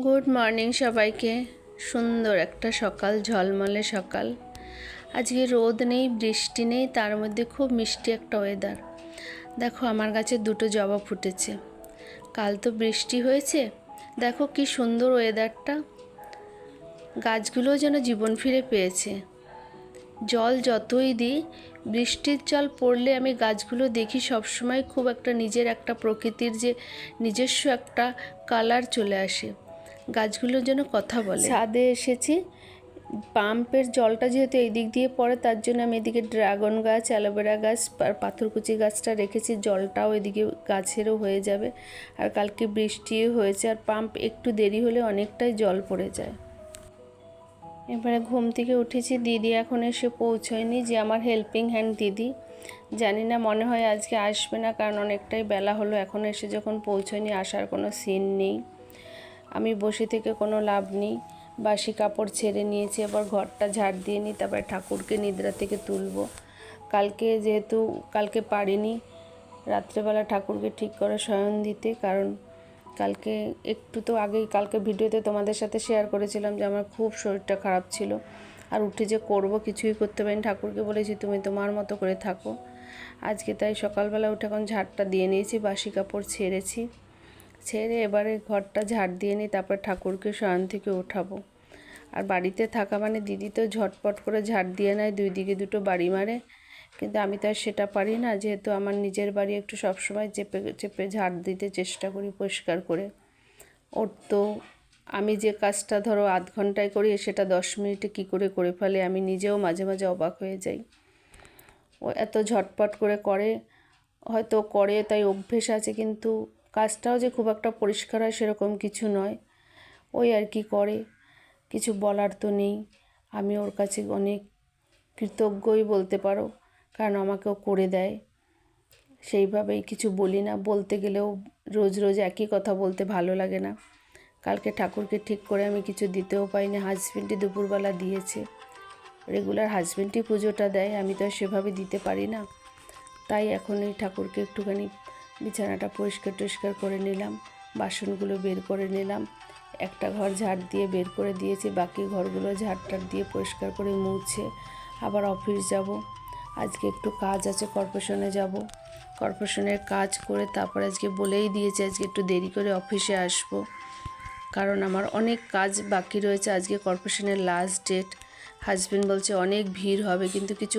Good morning সবাইকে। সুন্দর একটা সকাল, ঝলমলে সকাল। আজকে রোদ নেই, বৃষ্টি নেই, তার মধ্যে খুব মিষ্টি একটা ওয়েদার। দেখো আমার গাছে দুটো জবা ফুটেছে। কাল তো বৃষ্টি হয়েছে, দেখো কি সুন্দর ওয়েদারটা। গাছগুলোও যেন জীবন ফিরে পেয়েছে। জল যতই দিই, বৃষ্টির জল পড়লে আমি গাছগুলো দেখি সবসময় খুব একটা নিজের একটা প্রকৃতির যে নিজস্ব একটা কালার চলে আসে। গাছগুলো যেন কথা বলে। ছাদে এসেছি, পাম্পের জলটা যেহেতু এই দিক দিয়ে পড়ে, তার জন্য আমি এদিকে ড্রাগন গাছ, অ্যালোভেরা গাছ আর পাথরকুচি গাছটা রেখেছি। জলটাও এদিকে গাছেরও হয়ে যাবে। আর কালকে বৃষ্টিও হয়েছে, আর পাম্প একটু দেরি হলে অনেকটাই জল পড়ে যায়। এবারে ঘুম থেকে উঠেছি, দিদি এখন এসে পৌঁছয়নি, যে আমার হেল্পিং হ্যান্ড দিদি। জানি না, মনে হয় আজকে আসবে না, কারণ অনেকটাই বেলা হলো। এখন এসে যখন পৌঁছয়নি, আসার কোনো সিন নেই। আমি বসে থেকে কোনো লাভ নেই। বাসি কাপড় ছেড়ে নিয়েছি, এবার ঘরটা ঝাড় দিয়ে নিই, তারপরে ঠাকুরকে নিদ্রা থেকে তুলব। কালকে পারিনি রাত্রেবেলা ঠাকুরকে ঠিক করে শয়ন দিতে, কারণ কালকে একটু তো আগেই কালকে ভিডিওতে তোমাদের সাথে শেয়ার করেছিলাম যে আমার খুব শরীরটা খারাপ ছিল, আর উঠে যে করব কিছুই করতে পারিনি। ঠাকুরকে বলেছি তুমি তোমার মতো করে থাকো। আজকে তাই সকালবেলা উঠে এখন ঝাড়টা দিয়ে নিয়েছি, বাসি কাপড় ছেড়ে এবারে ঘরটা ঝাড় দিয়ে নিই, তারপর ঠাকুরকে শয়ন থেকে ওঠাবো। আর বাড়িতে থাকা মানে দিদি তো ঝটপট করে ঝাড় দিয়ে নেয়, দুই দিকে দুটো বাড়ি মারে, কিন্তু আমি তো আর সেটা পারি না। যেহেতু আমার নিজের বাড়ি, একটু সবসময় চেপে চেপে ঝাড় দিতে চেষ্টা করি পরিষ্কার করে। ওর তো আমি যে কাজটা ধরো আধ ঘন্টায় করি, সেটা 10 মিনিটে কী করে করে ফেলে, আমি নিজেও মাঝে মাঝে অবাক হয়ে যাই। ও এত ঝটপট করে হয়তো করে তাই অভ্যেস আছে, কিন্তু কাজটাও যে খুব একটা পরিষ্কার হয় সেরকম কিছু নয়। ওই আর কি করে, কিছু বলার তো নেই। আমি ওর কাছে অনেক কৃতজ্ঞই বলতে পারো, কারণ আমাকেও করে দেয়। সেইভাবেই কিছু বলি না, বলতে গেলেও রোজ রোজ একই কথা বলতে ভালো লাগে না। কালকে ঠাকুরকে ঠিক করে আমি কিছু দিতেও পাইনি, হাজবেন্ডই দুপুরবেলা দিয়েছে। রেগুলার হাজবেন্ডই পুজোটা দেয়, আমি তো আর সেভাবে দিতে পারি না। তাই এখন এই ঠাকুরকে একটুখানি বিছানাটা পরিষ্কার করে নিলাম, বাসনগুলো বের করে নিলাম। একটা ঘর ঝাড় দিয়ে বের করে দিয়েছি, বাকি ঘরগুলো ঝাড়টার দিয়ে পরিষ্কার করে মুছে আবার অফিস যাব। আজকে একটু কাজ আছে, কর্পোরেশনে যাব। কর্পোরেশনের কাজ করে তারপর আজকে বলেই দিয়েছে আজকে একটু দেরি করে অফিসে আসব, কারণ আমার অনেক কাজ বাকি রয়েছে। আজকে কর্পোরেশনের লাস্ট ডেট। হাজবেন্ড বলছে অনেক ভিড় হবে, কিন্তু কিছু